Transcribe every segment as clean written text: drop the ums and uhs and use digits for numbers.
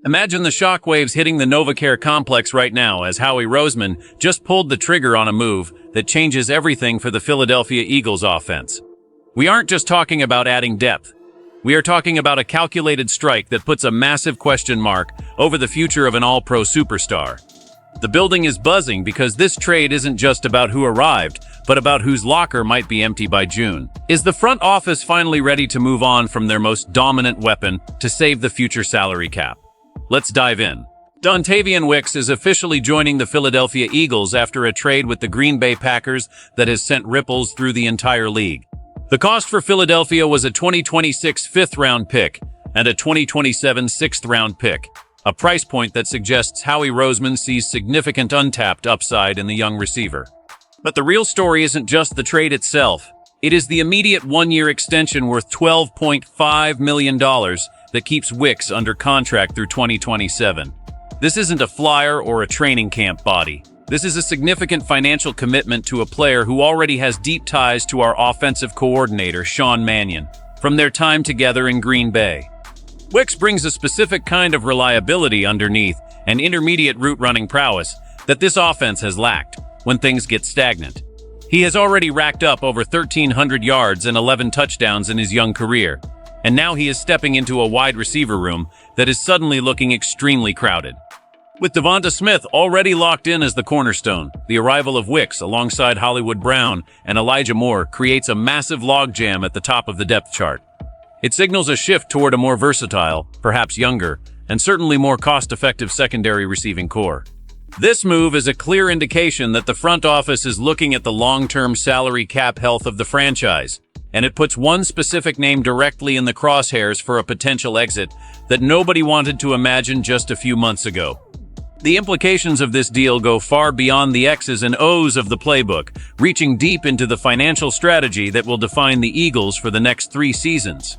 Imagine the shockwaves hitting the NovaCare complex right now as Howie Roseman just pulled the trigger on a move that changes everything for the Philadelphia Eagles offense. We aren't just talking about adding depth. We are talking about a calculated strike that puts a massive question mark over the future of an all-pro superstar. The building is buzzing because this trade isn't just about who arrived, but about whose locker might be empty by June. Is the front office finally ready to move on from their most dominant weapon to save the future salary cap? Let's dive in. Dontavian Wicks is officially joining the Philadelphia Eagles after a trade with the Green Bay Packers that has sent ripples through the entire league. The cost for Philadelphia was a 2026 fifth-round pick and a 2027 sixth-round pick, a price point that suggests Howie Roseman sees significant untapped upside in the young receiver. But the real story isn't just the trade itself. It is the immediate one-year extension worth $12.5 million that keeps Wicks under contract through 2027. This isn't a flyer or a training camp body. This is a significant financial commitment to a player who already has deep ties to our offensive coordinator, Sean Mannion, from their time together in Green Bay. Wicks brings a specific kind of reliability underneath and intermediate route running prowess that this offense has lacked when things get stagnant. He has already racked up over 1,300 yards and 11 touchdowns in his young career, and now he is stepping into a wide receiver room that is suddenly looking extremely crowded. With Devonta Smith already locked in as the cornerstone, the arrival of Wicks alongside Hollywood Brown and Elijah Moore creates a massive logjam at the top of the depth chart. It signals a shift toward a more versatile, perhaps younger, and certainly more cost-effective secondary receiving core. This move is a clear indication that the front office is looking at the long-term salary cap health of the franchise, and it puts one specific name directly in the crosshairs for a potential exit that nobody wanted to imagine just a few months ago. The implications of this deal go far beyond the X's and O's of the playbook, reaching deep into the financial strategy that will define the Eagles for the next 3 seasons.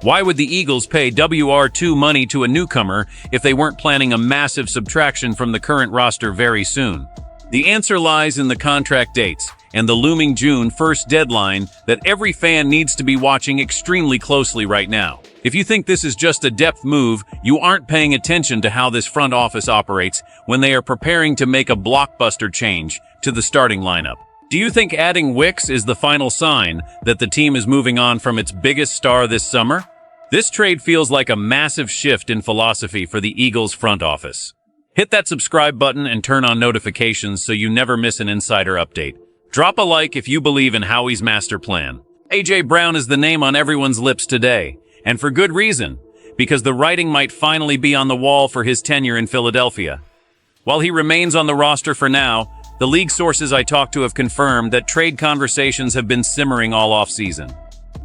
Why would the Eagles pay WR2 money to a newcomer if they weren't planning a massive subtraction from the current roster very soon? The answer lies in the contract dates and the looming June 1st deadline that every fan needs to be watching extremely closely right now. If you think this is just a depth move, you aren't paying attention to how this front office operates when they are preparing to make a blockbuster change to the starting lineup. Do you think adding Wicks is the final sign that the team is moving on from its biggest star this summer? This trade feels like a massive shift in philosophy for the Eagles front office. Hit that subscribe button and turn on notifications so you never miss an insider update. Drop a like if you believe in Howie's master plan. A.J. Brown is the name on everyone's lips today, and for good reason, because the writing might finally be on the wall for his tenure in Philadelphia. While he remains on the roster for now, the league sources I talked to have confirmed that trade conversations have been simmering all offseason.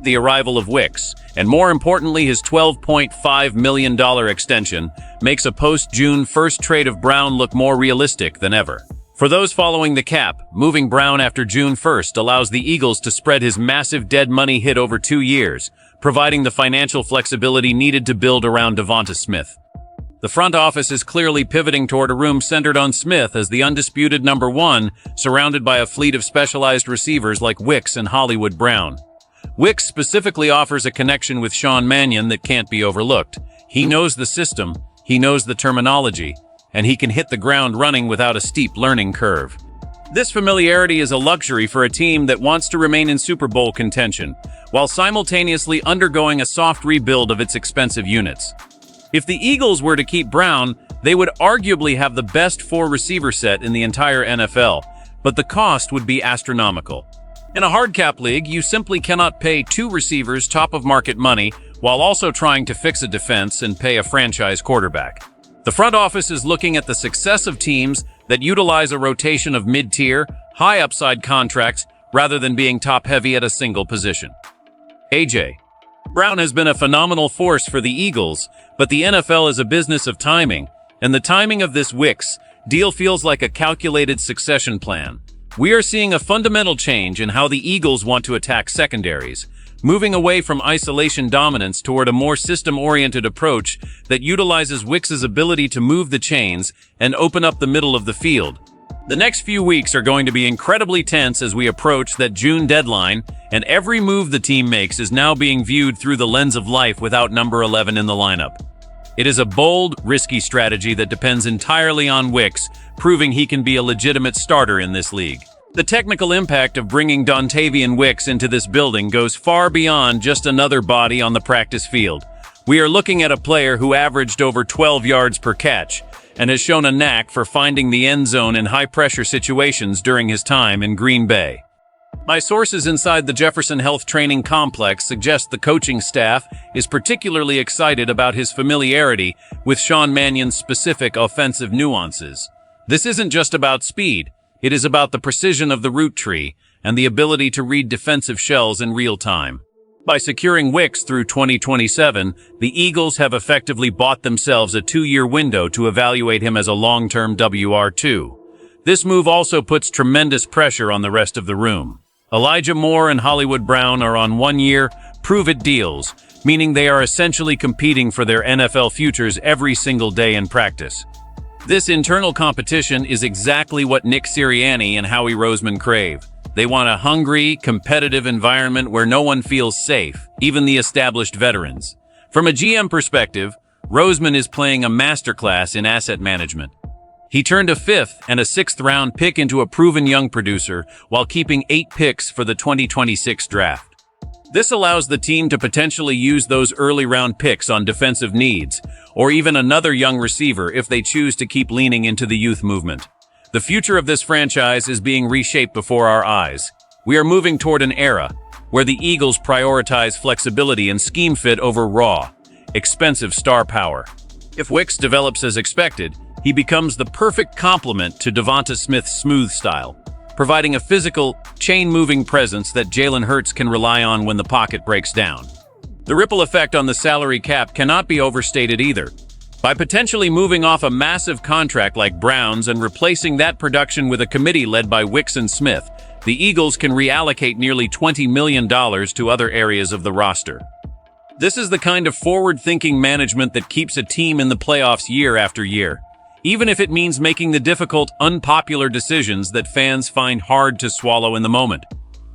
The arrival of Wicks, and more importantly his $12.5 million extension, makes a post-June 1st trade of Brown look more realistic than ever. For those following the cap, moving Brown after June 1st allows the Eagles to spread his massive dead money hit over 2 years, providing the financial flexibility needed to build around Devonta Smith. The front office is clearly pivoting toward a room centered on Smith as the undisputed number 1, surrounded by a fleet of specialized receivers like Wicks and Hollywood Brown. Wicks specifically offers a connection with Sean Mannion that can't be overlooked. He knows the system, he knows the terminology, and he can hit the ground running without a steep learning curve. This familiarity is a luxury for a team that wants to remain in Super Bowl contention, while simultaneously undergoing a soft rebuild of its expensive units. If the Eagles were to keep Brown, they would arguably have the best 4 receiver set in the entire NFL, but the cost would be astronomical. In a hard cap league, you simply cannot pay 2 receivers top-of-market money while also trying to fix a defense and pay a franchise quarterback. The front office is looking at the success of teams that utilize a rotation of mid-tier, high-upside contracts rather than being top-heavy at a single position. A.J. Brown has been a phenomenal force for the Eagles, but the NFL is a business of timing, and the timing of this Wicks deal feels like a calculated succession plan. We are seeing a fundamental change in how the Eagles want to attack secondaries, moving away from isolation dominance toward a more system-oriented approach that utilizes Wicks's ability to move the chains and open up the middle of the field. The next few weeks are going to be incredibly tense as we approach that June deadline, and every move the team makes is now being viewed through the lens of life without number 11 in the lineup. It is a bold, risky strategy that depends entirely on Wicks, proving he can be a legitimate starter in this league. The technical impact of bringing Dontavian Wicks into this building goes far beyond just another body on the practice field. We are looking at a player who averaged over 12 yards per catch and has shown a knack for finding the end zone in high-pressure situations during his time in Green Bay. My sources inside the Jefferson Health Training Complex suggest the coaching staff is particularly excited about his familiarity with Sean Mannion's specific offensive nuances. This isn't just about speed. It is about the precision of the route tree and the ability to read defensive shells in real time. By securing Wicks through 2027, the Eagles have effectively bought themselves a 2-year window to evaluate him as a long-term WR2. This move also puts tremendous pressure on the rest of the room. Elijah Moore and Hollywood Brown are on 1-year, prove-it deals, meaning they are essentially competing for their NFL futures every single day in practice. This internal competition is exactly what Nick Sirianni and Howie Roseman crave. They want a hungry, competitive environment where no one feels safe, even the established veterans. From a GM perspective, Roseman is playing a masterclass in asset management. He turned a 5th and a 6th-round pick into a proven young producer while keeping 8 picks for the 2026 draft. This allows the team to potentially use those early-round picks on defensive needs, or even another young receiver if they choose to keep leaning into the youth movement. The future of this franchise is being reshaped before our eyes. We are moving toward an era where the Eagles prioritize flexibility and scheme fit over raw, expensive star power. If Wicks develops as expected, he becomes the perfect complement to Devonta Smith's smooth style, providing a physical, chain-moving presence that Jalen Hurts can rely on when the pocket breaks down. The ripple effect on the salary cap cannot be overstated either. By potentially moving off a massive contract like Brown's and replacing that production with a committee led by Wicks and Smith, the Eagles can reallocate nearly $20 million to other areas of the roster. This is the kind of forward-thinking management that keeps a team in the playoffs year after year, even if it means making the difficult, unpopular decisions that fans find hard to swallow in the moment.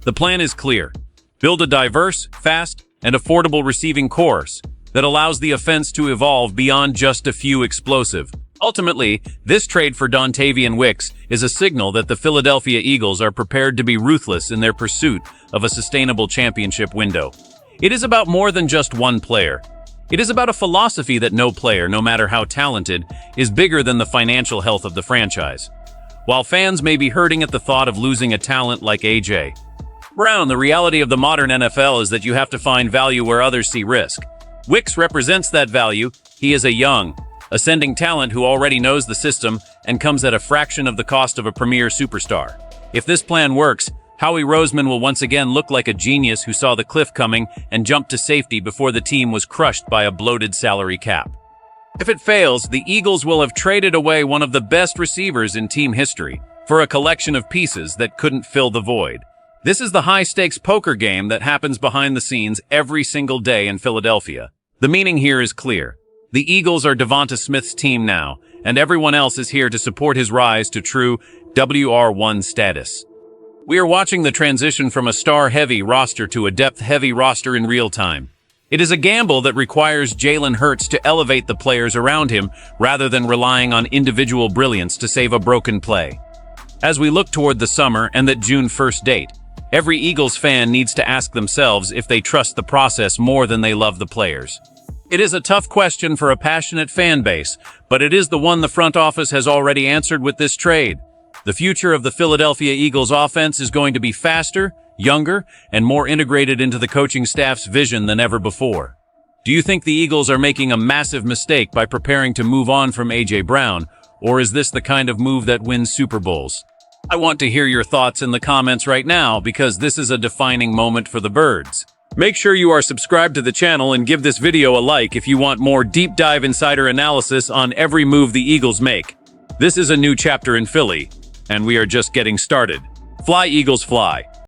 The plan is clear. Build a diverse, fast, and affordable receiving corps that allows the offense to evolve beyond just a few explosive. Ultimately, this trade for Dontavian Wicks is a signal that the Philadelphia Eagles are prepared to be ruthless in their pursuit of a sustainable championship window. It is about more than just one player. It is about a philosophy that no player, no matter how talented, is bigger than the financial health of the franchise. While fans may be hurting at the thought of losing a talent like A.J. Brown, the reality of the modern NFL is that you have to find value where others see risk. Wicks represents that value. He is a young, ascending talent who already knows the system and comes at a fraction of the cost of a premier superstar. If this plan works, Howie Roseman will once again look like a genius who saw the cliff coming and jumped to safety before the team was crushed by a bloated salary cap. If it fails, the Eagles will have traded away one of the best receivers in team history for a collection of pieces that couldn't fill the void. This is the high-stakes poker game that happens behind the scenes every single day in Philadelphia. The meaning here is clear. The Eagles are Devonta Smith's team now, and everyone else is here to support his rise to true WR1 status. We are watching the transition from a star-heavy roster to a depth-heavy roster in real time. It is a gamble that requires Jalen Hurts to elevate the players around him rather than relying on individual brilliance to save a broken play. As we look toward the summer and that June 1st date, every Eagles fan needs to ask themselves if they trust the process more than they love the players. It is a tough question for a passionate fan base, but it is the one the front office has already answered with this trade. The future of the Philadelphia Eagles offense is going to be faster, younger, and more integrated into the coaching staff's vision than ever before. Do you think the Eagles are making a massive mistake by preparing to move on from A.J. Brown, or is this the kind of move that wins Super Bowls? I want to hear your thoughts in the comments right now because this is a defining moment for the Birds. Make sure you are subscribed to the channel and give this video a like if you want more deep dive insider analysis on every move the Eagles make. This is a new chapter in Philly, and we are just getting started. Fly, Eagles, fly.